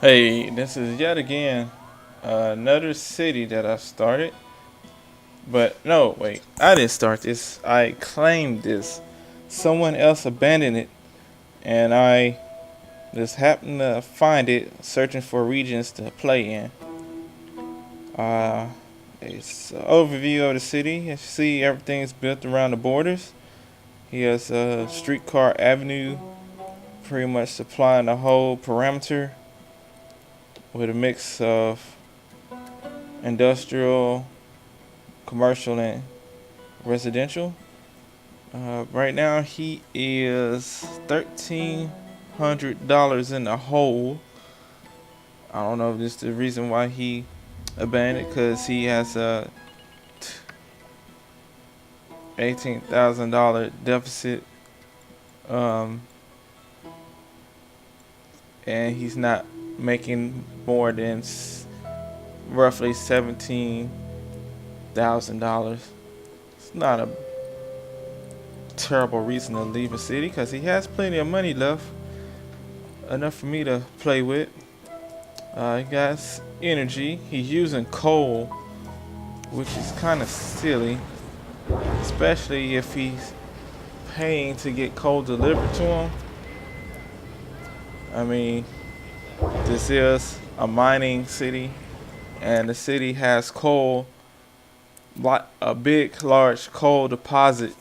Hey, this is yet again another city that I started. But no, wait, I didn't start this. I claimed this. Someone else abandoned it, and I just happened to find it searching for regions to play in. Uh, it's an overview of the city. You see, everything is built around the borders. He has a streetcar avenue, pretty much supplying the whole perimeter with a mix of industrial, commercial, and residential. Right now he is $1,300 in the hole. I don't know if this is the reason why he abandoned, because he has a $18,000 deficit, um, and he's not making more than roughly $17,000. It's not a terrible reason to leave a city because he has plenty of money left, enough for me to play with. He got energy. He's using coal, which is kind of silly, especially if he's paying to get coal delivered to him. I mean, this is a mining city, and the city has coal, a big, large coal deposit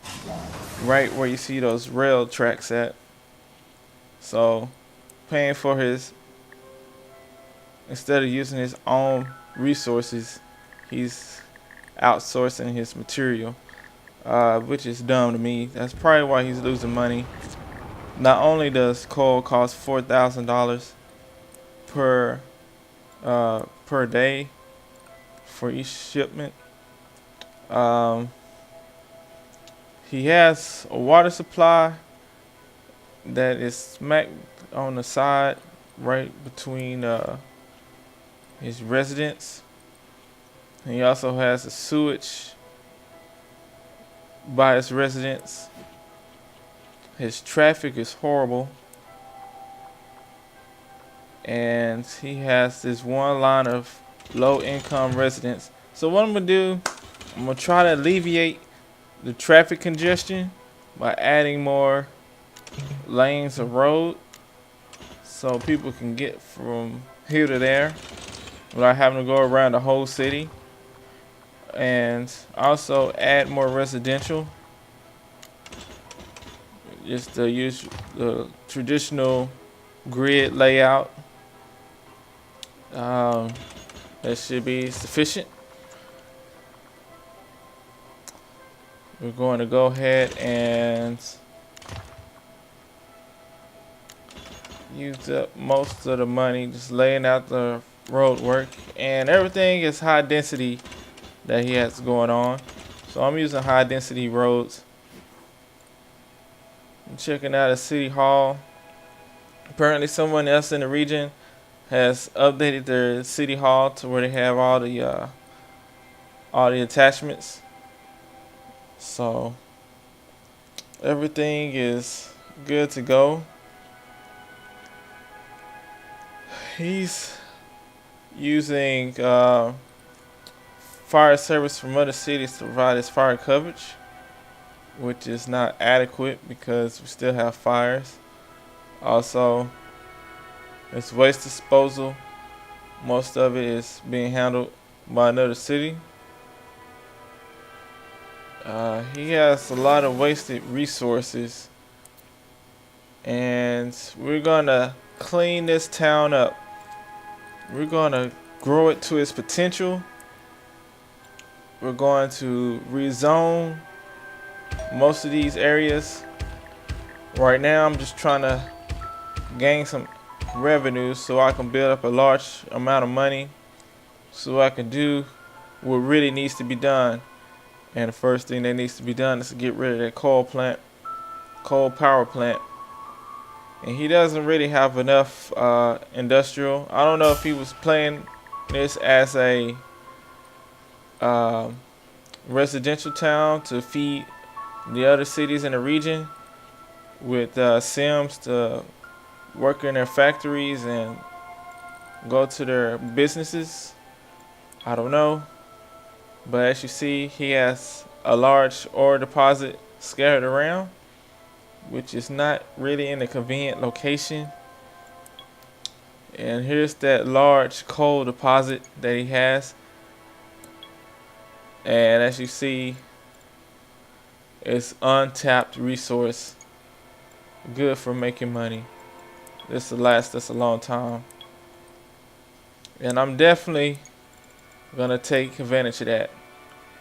right where you see those rail tracks at. So, paying for his, instead of using his own resources, he's outsourcing his material, which is dumb to me. That's probably why he's losing money. Not only does coal cost $4,000 per per day for each shipment, um, he has a water supply that is smack on the side, right between his residence. And he also has a sewage by his residence. His traffic is horrible, and he has this one line of low income residents. So what I'm gonna do, I'm gonna try to alleviate the traffic congestion by adding more lanes of road so people can get from here to there without having to go around the whole city. And also add more residential, just to use the traditional grid layout. Um, that should be sufficient. We're going to go ahead and use up most of the money just laying out the road work, and everything is high density that he has going on. So I'm using high density roads. I'm checking out a city hall. Apparently someone else in the region has updated their city hall to where they have all the attachments. So everything is good to go. He's using fire service from other cities to provide his fire coverage, which is not adequate because we still have fires. Also, it's waste disposal. Most of it is being handled by another city. He has a lot of wasted resources, and we're gonna clean this town up. We're gonna grow it to its potential. We're going to rezone most of these areas. Right now, I'm just trying to gain some revenue so I can build up a large amount of money so I can do what really needs to be done. And the first thing that needs to be done is to get rid of that coal power plant. And he doesn't really have enough industrial. I don't know if he was playing this as a uh, residential town to feed the other cities in the region with Sims to work in their factories and go to their businesses. I don't know. But as you see, he has a large ore deposit scattered around, which is not really in a convenient location. And here's that large coal deposit that he has. And as you see, it's untapped resource, good for making money. This will last us a long time. And I'm definitely gonna take advantage of that.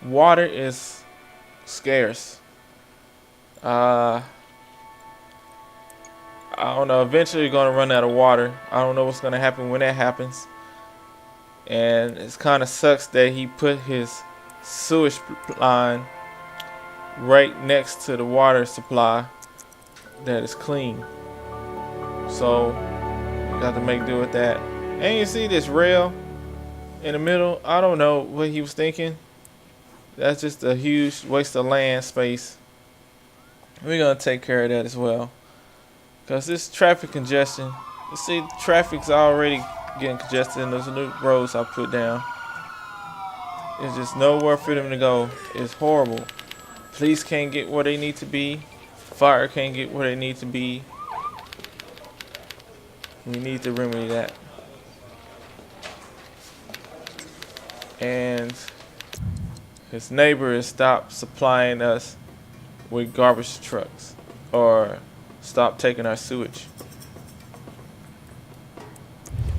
Water is scarce. I don't know. Eventually, you're gonna run out of water. I don't know what's gonna happen when that happens. And it kind of sucks that he put his sewage line right next to the water supply that is clean. So you got to make do with that. And you see this rail in the middle. I don't know what he was thinking. That's just a huge waste of land space. We're gonna take care of that as well, because this traffic congestion. You see, traffic's already getting congested in those new roads I put down. There's just nowhere for them to go. It's horrible. Police can't get where they need to be. Fire can't get where they need to be. We need to remedy that. And his neighbor has stopped supplying us with garbage trucks, or stopped taking our sewage.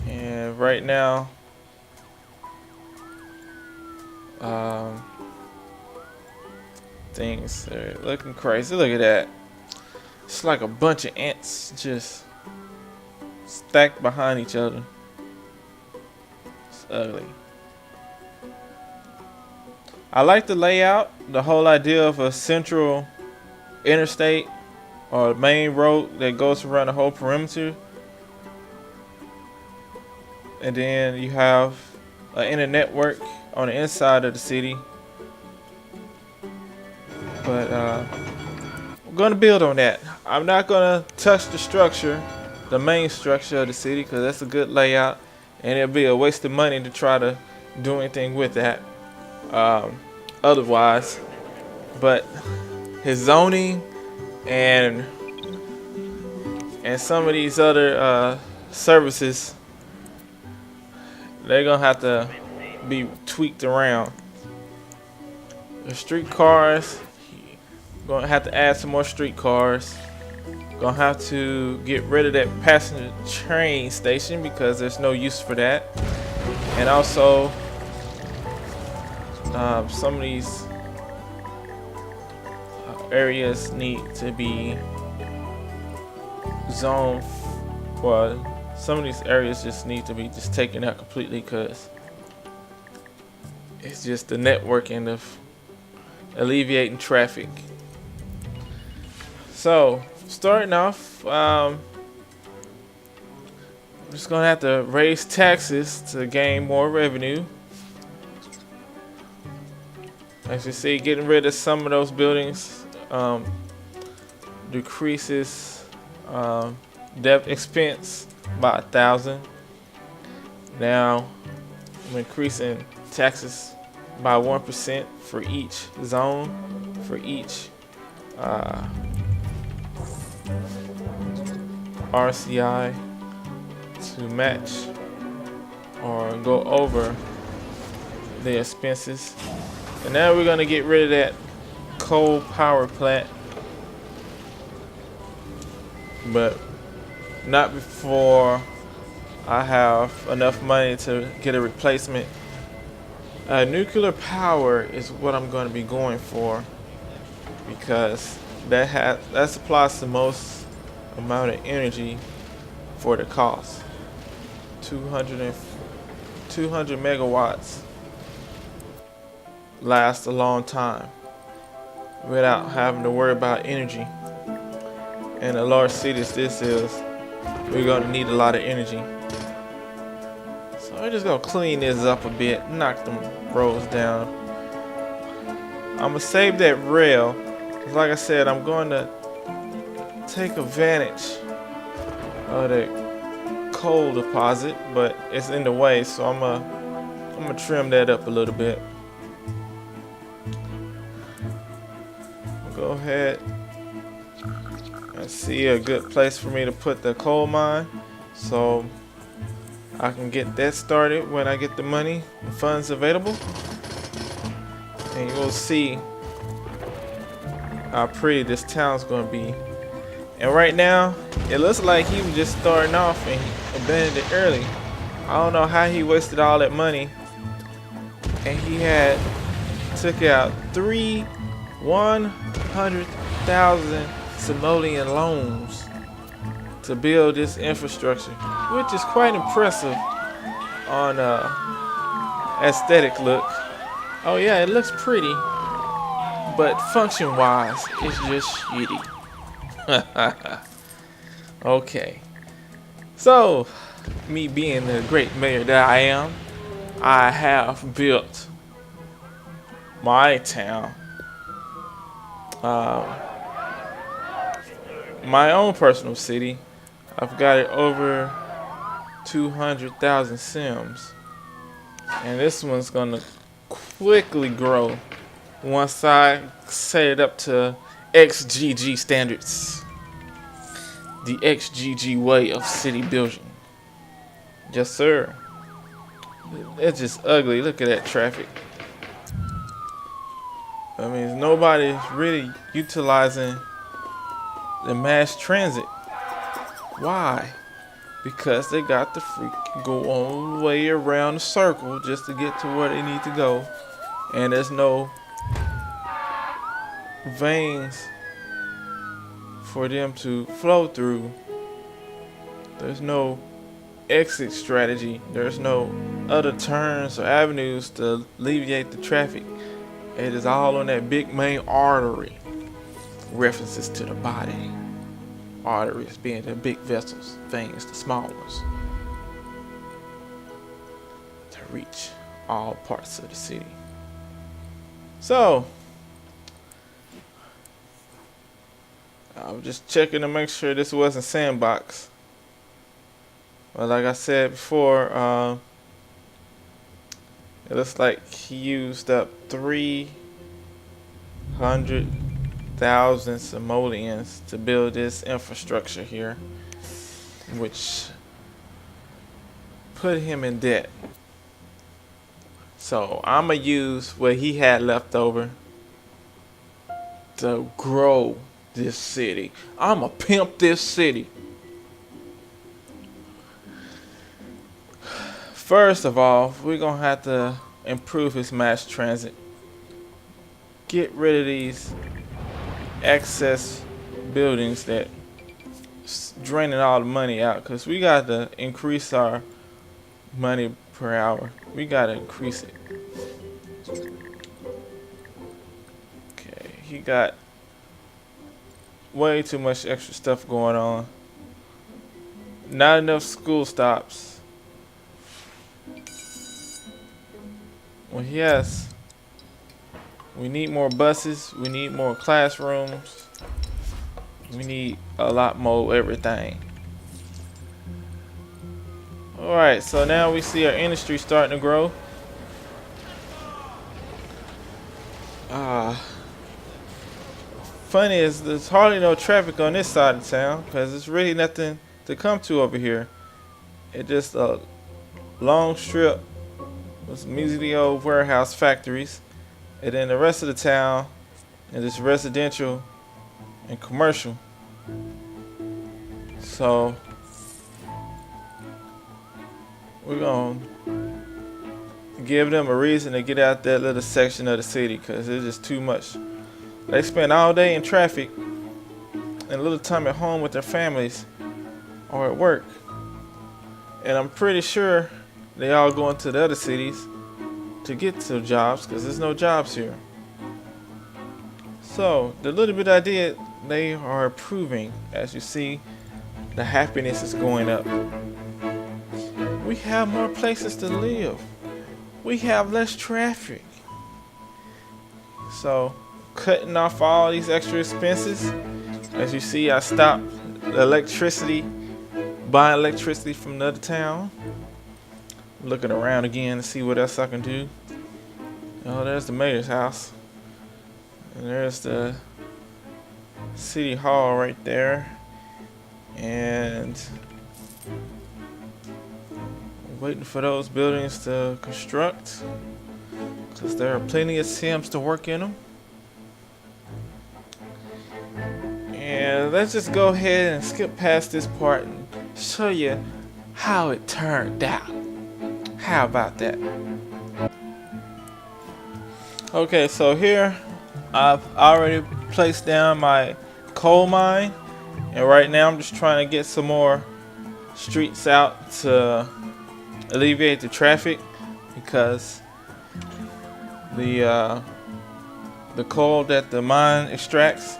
And right now, things are looking crazy. Look at that. It's like a bunch of ants just stacked behind each other. It's ugly. I like the layout, the whole idea of a central interstate or main road that goes around the whole perimeter. And then you have an internet network on the inside of the city. But I'm going to build on that. I'm not going to touch the structure, the main structure of the city, because that's a good layout. And it'll be a waste of money to try to do anything with that. Otherwise, but his zoning and some of these other services, they're gonna have to be tweaked around. The streetcars, gonna have to add some more streetcars. Gonna have to get rid of that passenger train station because there's no use for that. And also some of these areas need to be zoned. Well, some of these areas just need to be just taken out completely, because it's just the networking of alleviating traffic. So starting off, I'm just gonna have to raise taxes to gain more revenue. As you see, getting rid of some of those buildings decreases debt expense by 1,000. Now I'm increasing taxes by 1% for each zone, for each RCI to match or go over the expenses. And now we're gonna get rid of that coal power plant, but not before I have enough money to get a replacement. Nuclear power is what I'm going to be going for, because that supplies the most amount of energy for the cost. 200 megawatts lasts a long time without having to worry about energy. In a large city as this is, we're going to need a lot of energy. So we're just going to clean this up a bit, knock them roads down. I'm going to save that rail, because like I said, I'm going to take advantage of the coal deposit, but it's in the way, so I'm gonna trim that up a little bit. Go ahead and see a good place for me to put the coal mine, so I can get that started when I get the money and funds available. And you'll see how pretty this town's gonna be. And right now, it looks like he was just starting off and he abandoned it early. I don't know how he wasted all that money. And he had took out 100,000 simoleon loans to build this infrastructure, which is quite impressive on aesthetic look. Oh yeah, it looks pretty, but function-wise, it's just shitty. Okay, so me being the great mayor that I am, I have built my town, my own personal city. I've got it over 200,000 sims, and this one's gonna quickly grow once I set it up to XGG standards. The XGG way of city building. Yes, sir. It's just ugly. Look at that traffic. I mean, nobody's really utilizing the mass transit. Why? Because they got to freaking go all the way around the circle just to get to where they need to go. And there's no veins for them to flow through. There's no exit strategy. There's no other turns or avenues to alleviate the traffic. It is all on that big main artery. References to the body. Arteries being the big vessels, veins the small ones, to reach all parts of the city. So I was just checking to make sure this wasn't sandbox. But like I said before, it looks like he used up 300,000 simoleons to build this infrastructure here, which put him in debt. So I'ma use what he had left over to grow this city. I'ma pimp this city. First of all, we're gonna have to improve his mass transit. Get rid of these excess buildings that draining all the money out, because we got to increase our money per hour. We got to increase it. Okay, he got way too much extra stuff going on. Not enough school stops. Well, yes, we need more buses, we need more classrooms, we need a lot more everything. Alright, so now we see our industry starting to grow. Funny is there's hardly no traffic on this side of town because there's really nothing to come to over here. It's just a long strip with some measly old warehouse factories, and then the rest of the town is just residential and commercial. So we're gonna give them a reason to get out that little section of the city, because it's just too much. They spend all day in traffic and a little time at home with their families or at work, and I'm pretty sure they all go into the other cities to get to jobs because there's no jobs here. So the little bit I did, they are improving. As you see, the happiness is going up. We have more places to live. We have less traffic. So cutting off all these extra expenses. As you see, I stopped the electricity buy electricity from another town. Looking around again to see what else I can do. Oh, there's the mayor's house. And there's the city hall right there. And I'm waiting for those buildings to construct, because there are plenty of Sims to work in them. And let's just go ahead and skip past this part and show you how it turned out. How about that? Okay, so here I've already placed down my coal mine, and right now I'm just trying to get some more streets out to alleviate the traffic, because the coal that the mine extracts,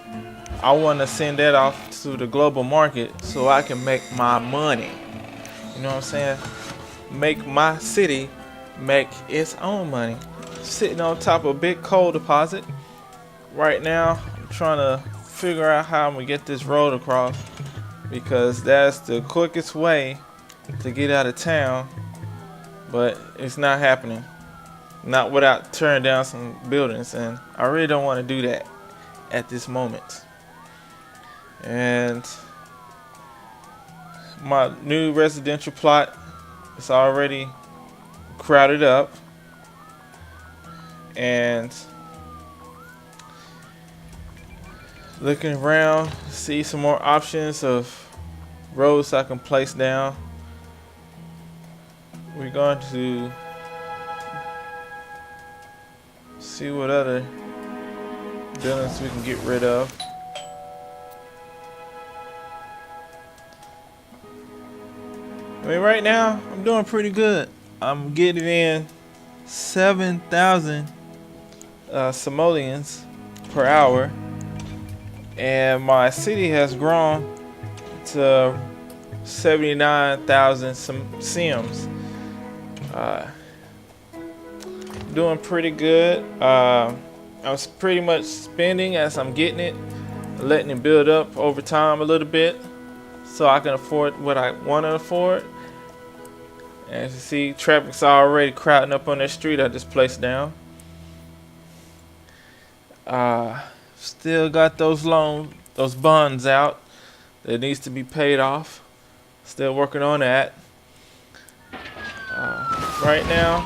I want to send that off to the global market so I can make my money. You know what I'm saying? Make my city make its own money. Sitting on top of a big coal deposit. Right now, I'm trying to figure out how I'm gonna get this road across, because that's the quickest way to get out of town, but it's not happening. Not without tearing down some buildings, and I really don't want to do that at this moment. And my new residential plot is already crowded up, and looking around, see some more options of roads I can place down. We're going to see what other buildings we can get rid of. I mean, right now I'm doing pretty good. I'm getting in 7,000 simoleons per hour, and my city has grown to 79,000 Sims. Doing pretty good. I'm pretty much spending as I'm getting it, letting it build up over time a little bit, so I can afford what I want to afford. As you see, traffic's already crowding up on that street I just placed down. Still got those bonds out that needs to be paid off. Still working on that. Right now,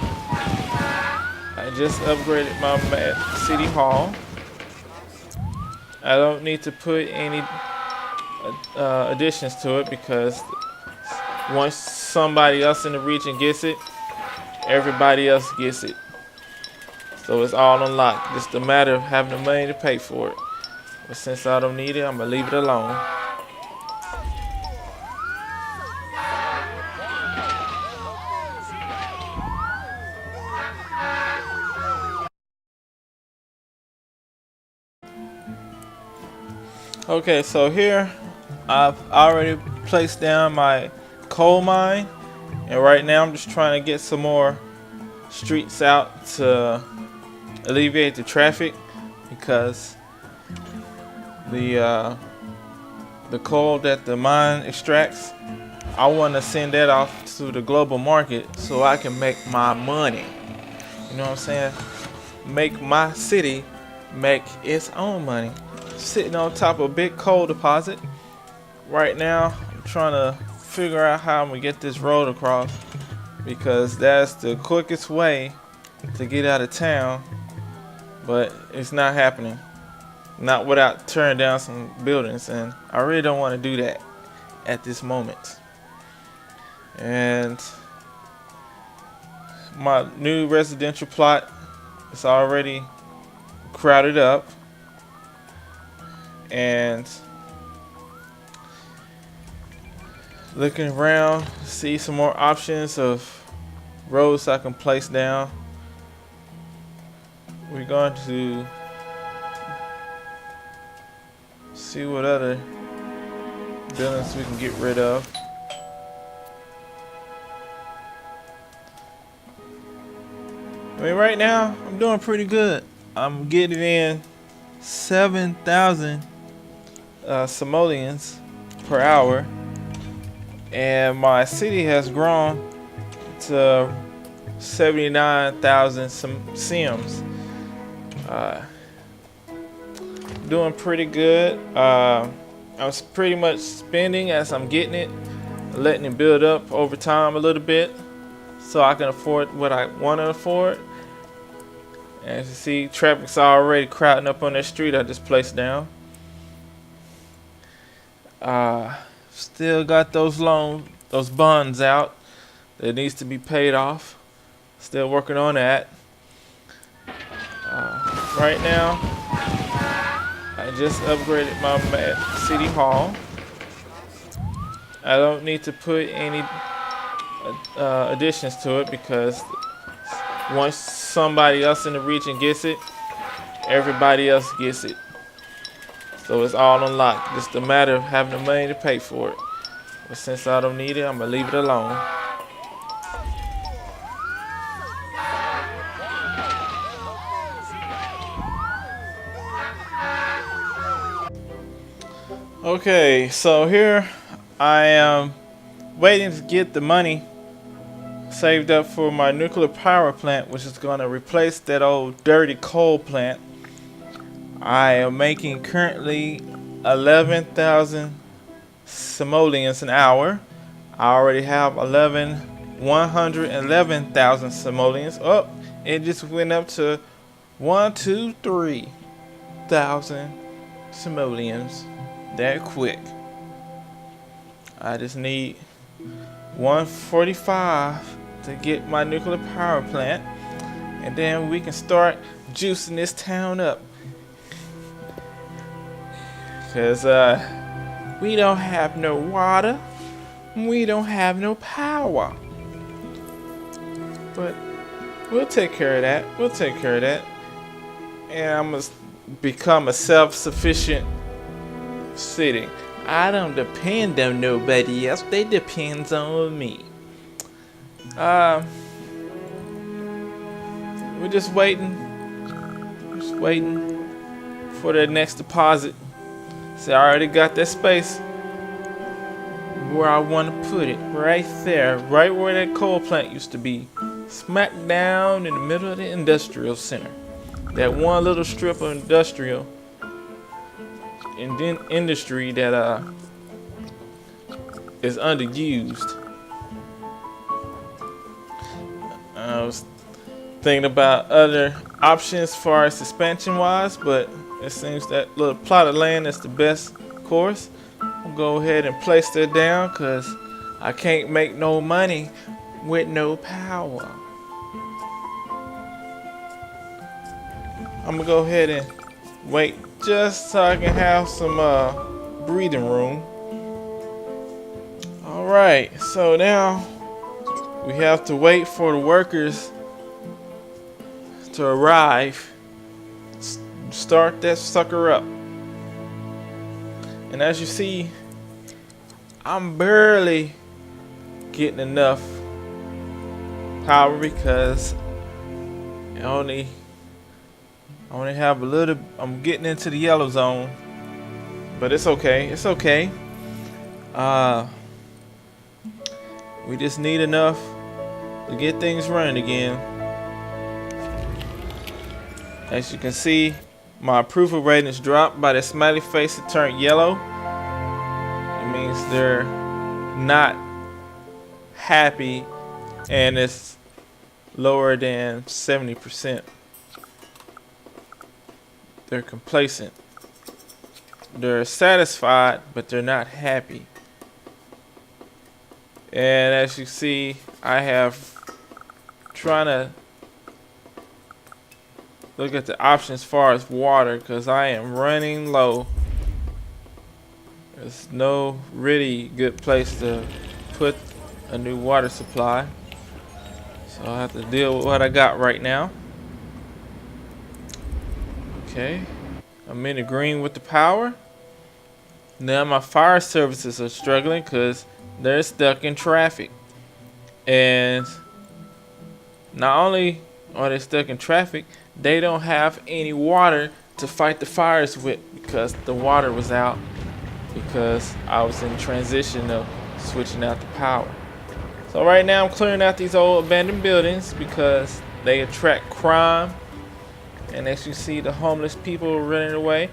I just upgraded my city hall. I don't need to put any additions to it, because once somebody else in the region gets it, everybody else gets it. So it's all unlocked. Just a matter of having the money to pay for it. But since I don't need it, I'm gonna leave it alone. Okay, so here I've already placed down my coal mine, and right now I'm just trying to get some more streets out to alleviate the traffic, because the coal that the mine extracts, I want to send that off to the global market so I can make my money. You know what I'm saying? Make my city make its own money. Sitting on top of a big coal deposit. Right now, I'm trying to figure out how I'm gonna get this road across, because that's the quickest way to get out of town, but it's not happening. Not without tearing down some buildings, and I really don't want to do that at this moment. And my new residential plot is already crowded up, and looking around, see some more options of roads I can place down. We're going to see what other buildings we can get rid of. I mean, right now I'm doing pretty good. I'm getting in 7,000 simoleons per hour, and my city has grown to 79,000 sims. Doing pretty good. I'm pretty much spending as I'm getting it, letting it build up over time a little bit so I can afford what I want to afford. And as you see, traffic's already crowding up on that street I just placed down. Still got those bonds out that needs to be paid off. Still working on that. Right now, I just upgraded my city hall. I don't need to put any additions to it because once somebody else in the region gets it, everybody else gets it. So it's all unlocked. Just a matter of having the money to pay for it. But since I don't need it, I'm gonna leave it alone. Okay, so here I am waiting to get the money saved up for my nuclear power plant, which is going to replace that old dirty coal plant. I am making currently 11,000 simoleons an hour. I already have 111,000 simoleons. Oh, it just went up to 3,000 simoleons that quick. I just need 145 to get my nuclear power plant, and then we can start juicing this town up. Cause we don't have no water, we don't have no power. But we'll take care of that. And I'm gonna become a self-sufficient city. I don't depend on nobody else. They depends on me. We're just waiting for the next deposit. See, I already got that space where I want to put it. Right there, right where that coal plant used to be. Smack down in the middle of the industrial center. That one little strip of industry that is underused. I was thinking about other options as far as expansion wise, but it seems that little plot of land is the best course. I'll go ahead and place that down because I can't make no money with no power. I'm gonna go ahead and wait just so I can have some breathing room. Alright, so now we have to wait for the workers to arrive. Start that sucker up. And as you see, I'm barely getting enough power because I only have a little. I'm getting into the yellow zone, but it's okay. We just need enough to get things running again. As you can see, my approval rating is dropped by the smiley face. It turned yellow. It means they're not happy, and it's lower than 70%. They're complacent. They're satisfied, but they're not happy. And as you see, I have trying to look at the options as far as water because I am running low. There's no really good place to put a new water supply, so I have to deal with what I got right now. Okay, I'm in the green with the power. Now my fire services are struggling because they're stuck in traffic. And not only are they stuck in traffic, they don't have any water to fight the fires with because the water was out because I was in transition of switching out the power. So right now I'm clearing out these old abandoned buildings because they attract crime. And as you see, the homeless people running away.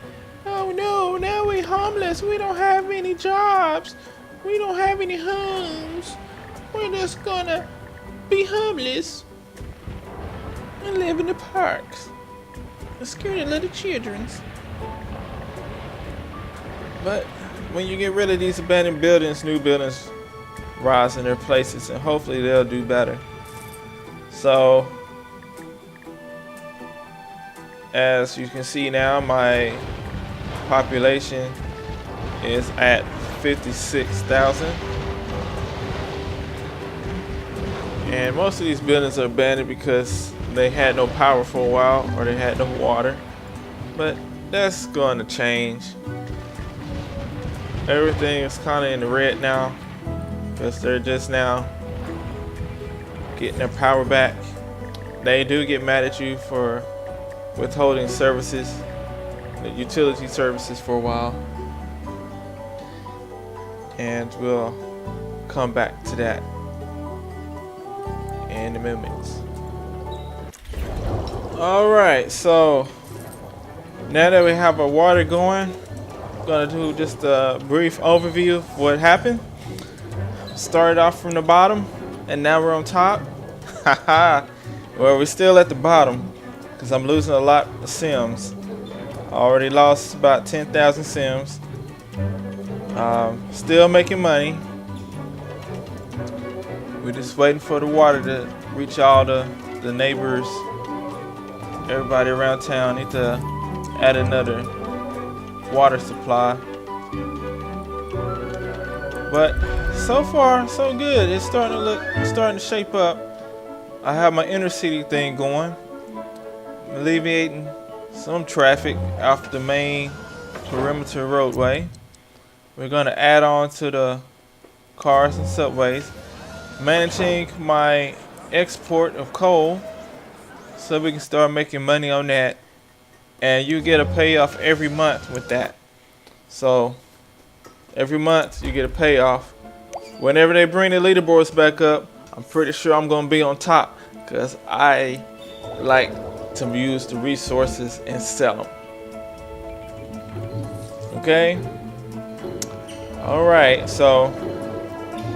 Oh no, now we're homeless. We don't have any jobs. We don't have any homes. We're just gonna be homeless and live in the parks and scare the little childrens. But when you get rid of these abandoned buildings, new buildings rise in their places, and hopefully they'll do better. So as you can see now, my population is at 56,000, and most of these buildings are abandoned because they had no power for a while or they had no water, but that's going to change. Everything is kind of in the red now because they're just now getting their power back. They do get mad at you for withholding services, the utility services, for a while, and we'll come back to that in a minute. Alright, so now that we have our water going, I'm gonna do just a brief overview of what happened. Started off from the bottom and now we're on top. Haha. Well, we're still at the bottom because I'm losing a lot of Sims. I already lost about 10,000 Sims. Still making money. We're just waiting for the water to reach all the neighbors. Everybody around town need to add another water supply. But so far, so good. It's starting to shape up. I have my inner city thing going, alleviating some traffic off the main perimeter roadway. We're going to add on to the cars and subways, managing my export of coal so we can start making money on that, and you get a payoff every month with that. So every month you get a payoff. Whenever they bring the leaderboards back up, I'm pretty sure I'm going to be on top because I like to use the resources and sell them. Okay? Alright, so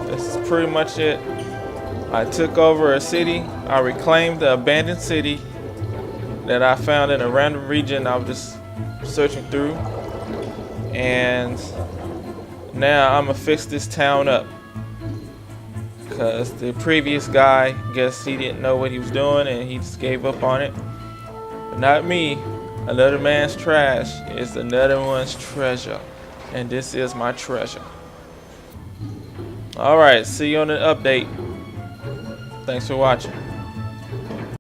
this is pretty much it. I took over a city. I reclaimed the abandoned city that I found in a random region I was just searching through. And now I'm gonna fix this town up. Because the previous guy, guess he didn't know what he was doing and he just gave up on it. But not me. Another man's trash is another one's treasure. And this is my treasure. Alright, see you on the update. Thanks for watching.